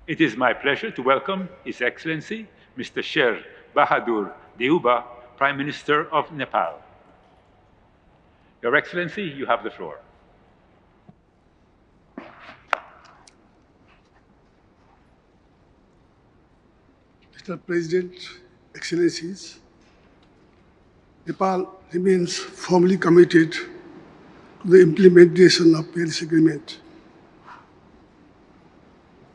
It is my pleasure to welcome His Excellency Mr. Sher Bahadur Deuba, Prime Minister of Nepal. Your Excellency, you have the floor. Mr. President, Excellencies, Nepal remains firmly committed to the implementation of Paris Agreement.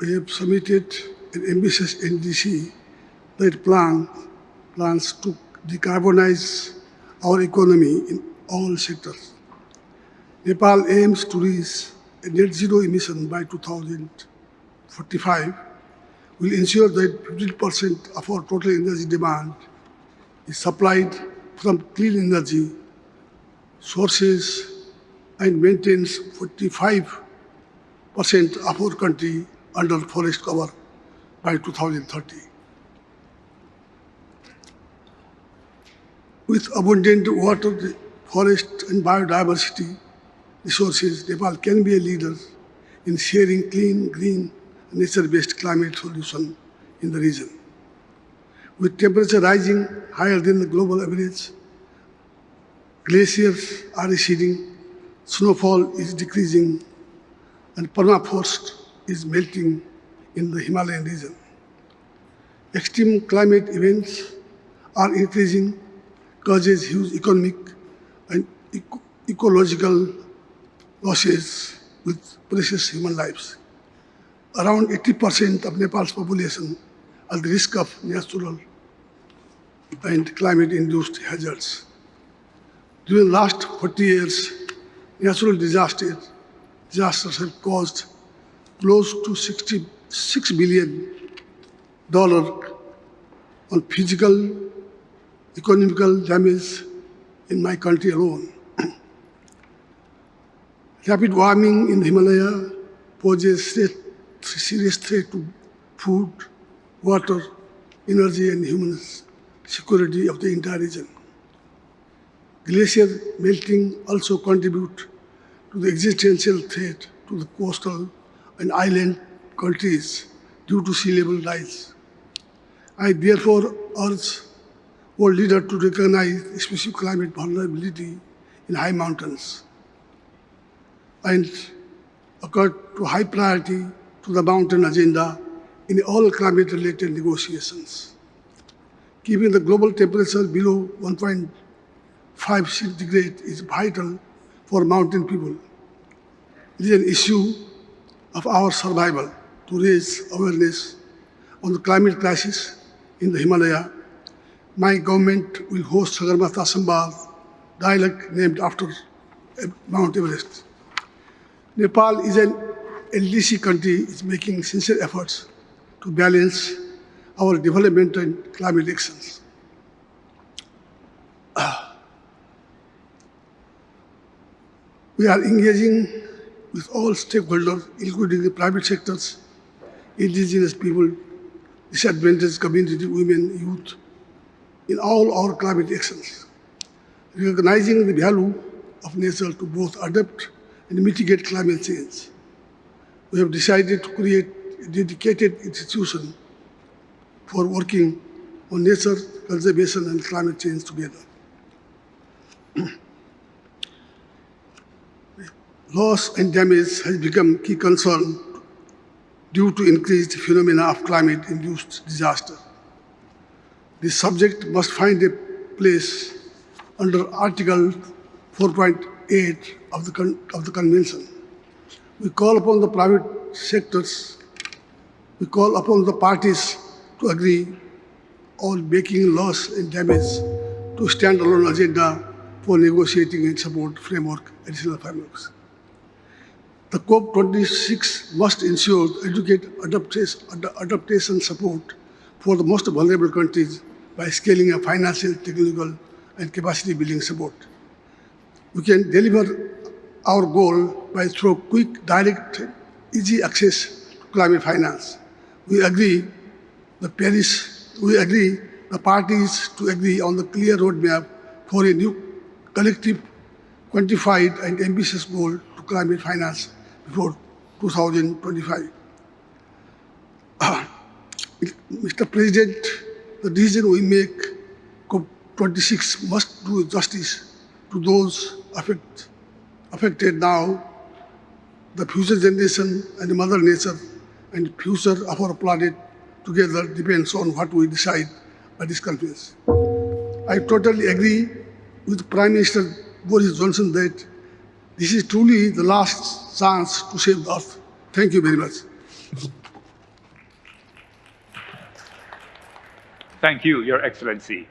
We have submitted an ambitious NDC that plans to decarbonize our economy in all sectors. Nepal aims to reach a net zero emission by 2045, will ensure that 15% of our total energy demand is supplied from clean energy sources and maintains 45% of our country under forest cover by 2030. With abundant water, forest and biodiversity resources, Nepal can be a leader in sharing clean, green, nature-based climate solution in the region. With temperature rising higher than the global average, glaciers are receding, snowfall is decreasing, and permafrost is melting in the Himalayan region. Extreme climate events are increasing, causes huge economic and ecological losses with precious human lives. Around 80% of Nepal's population are at the risk of natural and climate-induced hazards. During the last 40 years, natural disasters have caused close to $66 billion on physical, economical damage in my country alone. Rapid warming in the Himalaya poses serious threat to food, water, energy, and human security of the entire region. Glacier melting also contribute to the existential threat to the coastal and island countries due to sea level rise. I therefore urge world leaders to recognize specific climate vulnerability in high mountains and accord to high priority to the mountain agenda in all climate-related negotiations. Keeping the global temperature below 1.5 centigrade is vital for mountain people. It is an issue of our survival to raise awareness on the climate crisis in the Himalaya. My government will host Sagarmatha Samvad dialogue named after Mount Everest. Nepal is an LDC country is making sincere efforts to balance our development and climate actions. We are engaging with all stakeholders, including the private sectors, indigenous people, disadvantaged community, women, youth, in all our climate actions, recognizing the value of nature to both adapt and mitigate climate change. We have decided to create a dedicated institution for working on nature conservation and climate change together. Loss and damage has become key concern due to increased phenomena of climate-induced disaster. This subject must find a place under Article 4.8 of the Convention. We call upon the private sectors, we call upon the parties to agree on making loss and damage to stand-alone agenda for negotiating and support additional frameworks. The COP26 must ensure adequate adaptation support for the most vulnerable countries by scaling up financial, technical, and capacity building support. We can deliver our goal by through quick, direct, easy access to climate finance. We agree the parties to agree on the clear roadmap for a new collective, quantified, and ambitious goal to climate finance before 2025. Mr. President, the decision we make, COP26 must do justice to those affected now, the future generation and Mother Nature, and the future of our planet together depends on what we decide at this conference. I totally agree with Prime Minister Boris Johnson that this is truly the last chance to save the earth. Thank you very much. Thank you, Your Excellency.